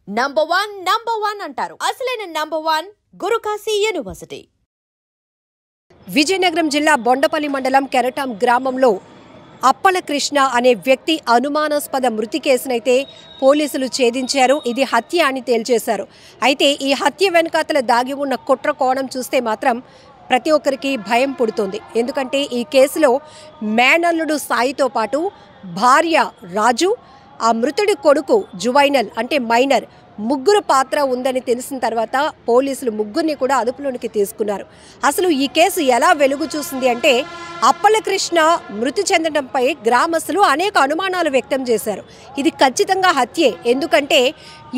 Number one అంటారు. అసలైన number 1 Guru Kashi university. Vizianagaram జిల్లా బొండపల్లి మండలం కెరటాం గ్రామంలో అప్పల కృష్ణ అనే వ్యక్తి అనుమానాస్పద మృతి కేసునైతే పోలీసులు ఛేదించారు. ఇది హత్య అని తేల్చేశారు. అయితే ఈ హత్య వెనుకాతల దాగి ఉన్న కుట్ర కోణం చూస్తే మాత్రం ప్రతి ఒక్కరికి భయం పుడుతుంది. ఎందుకంటే ఈ కేసులో మేనల్లుడు సాయితో పాటు భార్య రాజు, ఆ మృతుడి కొడుకు జువైనల్ అంటే మైనర్ ముగ్గురు పాత్ర ఉందని తెలిసిన తర్వాత పోలీసులు ముగ్గురిని కూడా అదుపులోనికి తీసుకున్నారు. అసలు ఈ కేసు ఎలా వెలుగు చూసింది అంటే అప్పల కృష్ణ మృతి చెందడంపై గ్రామస్తులు అనేక అనుమానాలు వ్యక్తం చేశారు. ఇది ఖచ్చితంగా హత్యే. ఎందుకంటే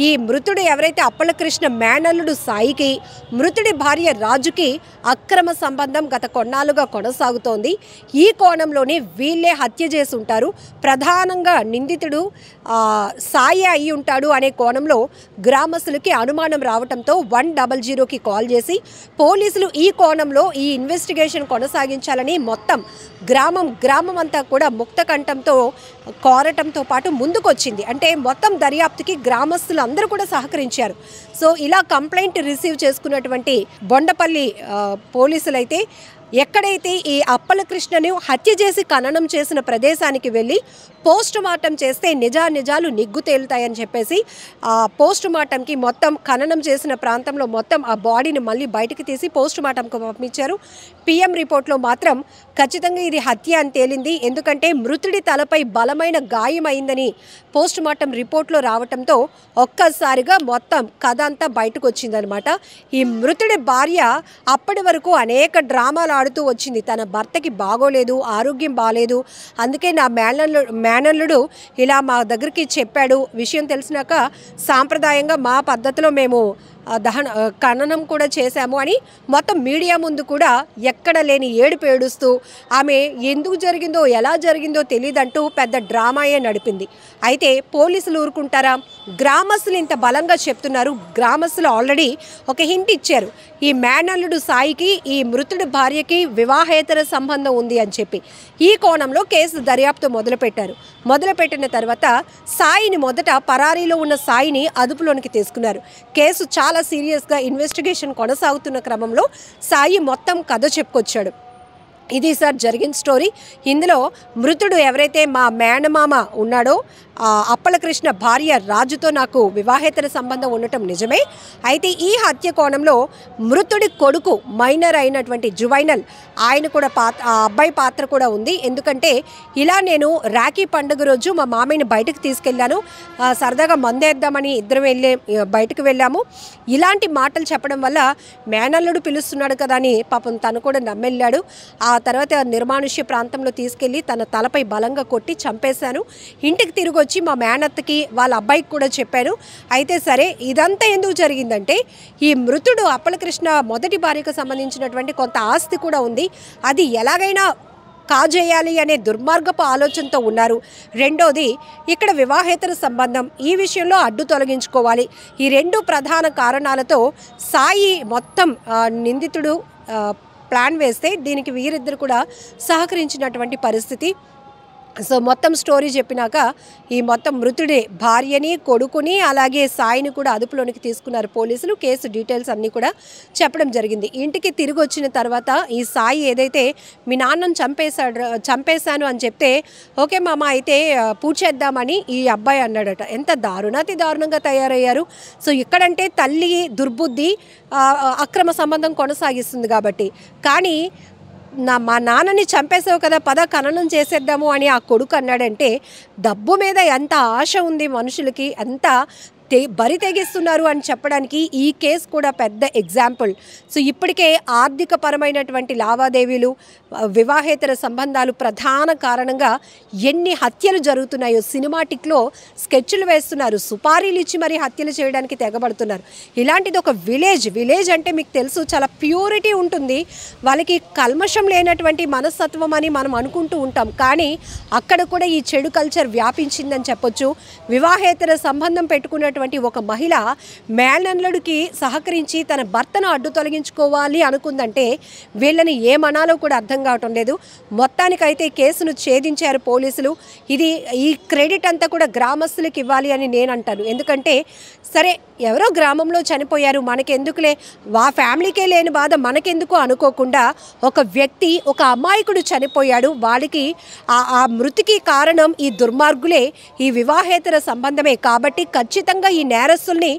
ఈ మృతుడు ఎవరైతే అప్పల కృష్ణ మేనల్లుడు సాయికి, మృతుడి భార్య రాజుకి అక్రమ సంబంధం గత కొన్నాళ్ళుగా కొనసాగుతోంది. ఈ కోణంలోనే వీళ్ళే హత్య చేసి ఉంటారు. ప్రధానంగా నిందితుడు సాయి అయి ఉంటాడు అనే కోణంలో గ్రామస్తులకి అనుమానం రావడంతో 100కి కాల్ చేసి పోలీసులు ఈ కోణంలో ఈ ఇన్వెస్టిగేషన్ కొనసాగించాలని మొత్తం గ్రామం అంతా కూడా ముక్త కంఠంతో కోరటంతో పాటు ముందుకొచ్చింది. అంటే మొత్తం దర్యాప్తుకి గ్రామస్తులు అందరూ కూడా సహకరించారు. సో ఇలా కంప్లైంట్ రిసీవ్ చేసుకున్నటువంటి బొండపల్లి పోలీసులైతే ఎక్కడైతే ఈ అప్పల కృష్ణను హత్య చేసి ఖననం చేసిన ప్రదేశానికి వెళ్ళి పోస్ట్ మార్టం చేస్తే నిజాలు నిగ్గు తేలుతాయని చెప్పేసి ఆ పోస్ట్ మార్టంకి మొత్తం ఖననం చేసిన ప్రాంతంలో మొత్తం ఆ బాడీని మళ్ళీ బయటకు తీసి పోస్ట్ మార్టంకు పంపించారు. పిఎం రిపోర్ట్లో మాత్రం ఖచ్చితంగా ఇది హత్య అని తేలింది. ఎందుకంటే మృతుడి తలపై బలమైన గాయమైందని పోస్ట్ మార్టం రిపోర్ట్లో రావడంతో ఒక్కసారిగా మొత్తం కథ అంతా బయటకు వచ్చిందనమాట. ఈ మృతుడి భార్య అప్పటి వరకు అనేక డ్రామాలు ఆడుతూ వచ్చింది. తన భర్తకి బాగోలేదు, ఆరోగ్యం బాగలేదు, అందుకే నా మేనల్లుడు ఇలా మా దగ్గరికి చెప్పాడు. విషయం తెలిసినాక సాంప్రదాయంగా మా పద్ధతిలో మేము ఖననం కూడా చేశాము అని మొత్తం మీడియా ముందు కూడా ఎక్కడ లేని ఏడుపు ఏడుస్తూ ఆమె ఎందుకు జరిగిందో ఎలా జరిగిందో తెలియదంటూ పెద్ద డ్రామాయే నడిపింది. అయితే పోలీసులు ఊరుకుంటారా? గ్రామస్తులు ఇంత బలంగా చెప్తున్నారు. గ్రామస్తులు ఆల్రెడీ ఒక హింట్ ఇచ్చారు. ఈ మేనల్లుడు సాయికి ఈ మృతుడి భార్యకి వివాహేతర సంబంధం ఉంది అని చెప్పి ఈ కోణంలో కేసు దర్యాప్తు మొదలుపెట్టిన తర్వాత సాయిని మొదట పరారీలో ఉన్న సాయిని అదుపులోనికి తీసుకున్నారు. కేసు చాలా సీరియస్గా ఇన్వెస్టిగేషన్ కొనసాగుతున్న క్రమంలో సాయి మొత్తం కథ చెప్పుకొచ్చాడు. ఇది సార్ జరిగిన స్టోరీ. ఇందులో మృతుడు ఎవరైతే మా మేనమామ ఉన్నాడో అప్పల కృష్ణ భార్య రాజుతో నాకు వివాహేతర సంబంధం ఉండటం నిజమే. అయితే ఈ హత్య కోణంలో మృతుడి కొడుకు మైనర్ అయినటువంటి జువైనల్ ఆయన కూడా ఆ అబ్బాయి పాత్ర కూడా ఉంది. ఎందుకంటే ఇలా నేను రాఖీ పండుగ రోజు మా మామయ్యని బయటకు తీసుకెళ్ళాను, సరదాగా మందేద్దామని ఇద్దరం బయటకు వెళ్ళాము. ఇలాంటి మాటలు చెప్పడం వల్ల మేనల్లుడు పిలుస్తున్నాడు కదా అని పాపం తను కూడా నమ్మెళ్ళాడు. ఆ తర్వాత నిర్మానుష్య ప్రాంతంలో తీసుకెళ్ళి తన తలపై బలంగా కొట్టి చంపేశాను. ఇంటికి తిరిగి వచ్చి మా మేనత్తకి వాళ్ళ అబ్బాయికి కూడా చెప్పాను. అయితే సరే ఇదంతా ఎందుకు జరిగిందంటే ఈ మృతుడు అప్పల కృష్ణ మొదటి భార్యకు సంబంధించినటువంటి కొంత ఆస్తి కూడా ఉంది. అది ఎలాగైనా కాజేయాలి అనే దుర్మార్గపు ఆలోచనతో ఉన్నారు. రెండోది ఇక్కడ వివాహేతర సంబంధం, ఈ విషయంలో అడ్డు తొలగించుకోవాలి. ఈ రెండు ప్రధాన కారణాలతో సాయి మొత్తం నిందితుడు ప్లాన్ వేస్తే దీనికి వీరిద్దరు కూడా సహకరించినటువంటి పరిస్థితి. సో మొత్తం స్టోరీ చెప్పినాక ఈ మొత్తం మృతుడి భార్యని, కొడుకుని అలాగే సాయిని కూడా అదుపులోనికి తీసుకున్నారు పోలీసులు. కేసు డీటెయిల్స్ అన్నీ కూడా చెప్పడం జరిగింది. ఇంటికి తిరిగి వచ్చిన తర్వాత ఈ సాయి ఏదైతే మీ నాన్నను చంపేశాను అని చెప్తే ఓకే మామ అయితే పూజ చేద్దామని ఈ అబ్బాయి అన్నాడట. ఎంత దారుణంగా తయారయ్యారు. సో ఇక్కడంటే తల్లి దుర్బుద్ధి అక్రమ సంబంధం కొనసాగిస్తుంది కాబట్టి, కానీ మా నాన్నని చంపేసావు కదా, పద ఖననం చేసేద్దాము అని ఆ కొడుకు అన్నాడంటే డబ్బు మీద ఎంత ఆశ ఉంది మనుషులకి, ఎంత బరి తెగిస్తున్నారు అని చెప్పడానికి ఈ కేసు కూడా పెద్ద ఎగ్జాంపుల్. సో ఇప్పటికే ఆర్థిక పరమైనటువంటి లావాదేవీలు, వివాహేతర సంబంధాలు ప్రధాన కారణంగా ఎన్ని హత్యలు జరుగుతున్నాయో సినిమాటిక్లో స్కెచ్లు వేస్తున్నారు, సుపారీలు ఇచ్చి మరీ హత్యలు చేయడానికి తెగబడుతున్నారు. ఇలాంటిది ఒక విలేజ్ అంటే మీకు తెలుసు చాలా ప్యూరిటీ ఉంటుంది, వాళ్ళకి కల్మషం లేనటువంటి మనస్తత్వం అని మనం అనుకుంటూ ఉంటాం. కానీ అక్కడ కూడా ఈ చెడు కల్చర్ వ్యాపించిందని చెప్పొచ్చు. వివాహేతర సంబంధం పెట్టుకున్నటువంటి ఉన్నటువంటి ఒక మహిళ మేనల్లుడికి సహకరించి తన భర్తను అడ్డు తొలగించుకోవాలి అనుకుందంటే వీళ్ళని ఏమనాలో కూడా అర్థం కావటం లేదు. మొత్తానికైతే కేసును ఛేదించారు పోలీసులు. ఈ క్రెడిట్ అంతా కూడా గ్రామస్తులకు ఇవ్వాలి అని నేను అంటాను. ఎందుకంటే సరే ఎవరో గ్రామంలో చనిపోయారు, మనకెందుకులే, ఫ్యామిలీకే లేని బాధ మనకెందుకు అనుకోకుండా ఒక వ్యక్తి, ఒక అమాయకుడు చనిపోయాడు. వాడికి ఆ మృతికి కారణం ఈ దుర్మార్గులే, ఈ వివాహేతర సంబంధమే. కాబట్టి ఖచ్చితంగా ఈ నేరస్తుల్ని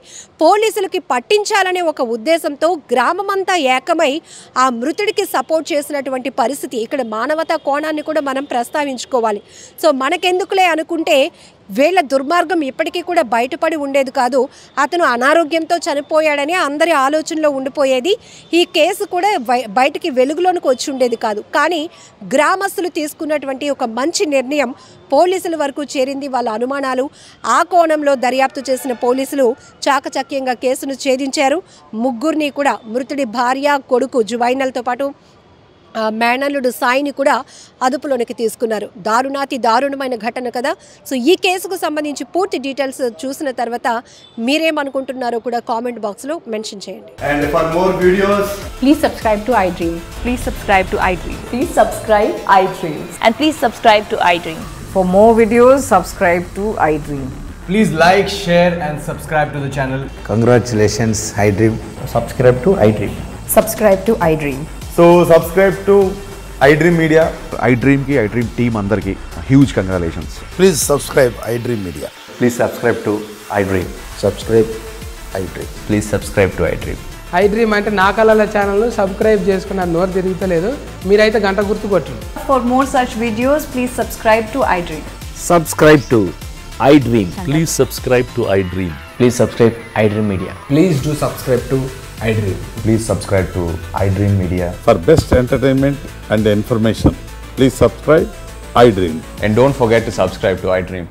పోలీసులకి పట్టించాలనే ఒక ఉద్దేశంతో గ్రామమంతా ఏకమై ఆ మృతుడికి సపోర్ట్ చేసినటువంటి పరిస్థితి. ఇక్కడ మానవతా కోణాన్ని కూడా మనం ప్రస్తావించుకోవాలి. సో మనకెందుకులే అనుకుంటే వీళ్ళ దుర్మార్గం ఇప్పటికీ కూడా బయటపడి ఉండేది కాదు. అతను అనారోగ్యంతో చనిపోయాడని అందరి ఆలోచనలో ఉండిపోయేది. ఈ కేసు కూడా బయటికి వెలుగులోనికి వచ్చి ఉండేది కాదు. కానీ గ్రామస్తులు తీసుకున్నటువంటి ఒక మంచి నిర్ణయం పోలీసుల వరకు చేరింది. వాళ్ళ అనుమానాలు ఆ కోణంలో దర్యాప్తు చేసిన పోలీసులు చాకచక్యంగా కేసును ఛేదించారు. ముగ్గురిని కూడా, మృతుడి భార్య, కొడుకు జువైనల్తో పాటు మేనల్లుడు సాయిని కూడా అదుపులోనికి తీసుకున్నారు. దారుణమైన ఘటన కదా. సో ఈ కేసుకు సంబంధించి పూర్తి డీటెయిల్స్ చూసిన తర్వాత మీరేమనుకుంటున్నారో కూడా కామెంట్ బాక్స్లో మెన్షన్ చేయండి. And for more videos, Please subscribe to iDream. Please subscribe to iDream. Please subscribe iDream. And please subscribe to iDream. For more videos, subscribe to iDream. please like, share and subscribe to the channel. Congratulations, iDream. Subscribe to iDream. Subscribe to iDream. So subscribe to iDream Media. iDream की iDream team अंदर की huge congratulations. Please subscribe iDream Media. Please subscribe to iDream. Subscribe iDream. Please subscribe to iDream. iDream అంటే నా కళల channel subscribe చేసుకున్న నోరు తిరుగుతలేదు. మీరైతే గంట గుర్తు కొట్టండి. For more such videos, please subscribe to iDream. Subscribe to iDream. Please subscribe to iDream. Please subscribe iDream Media. Please do subscribe to iDream. Please subscribe to iDream Media. For best entertainment and information, please subscribe iDream. And don't forget to subscribe to iDream.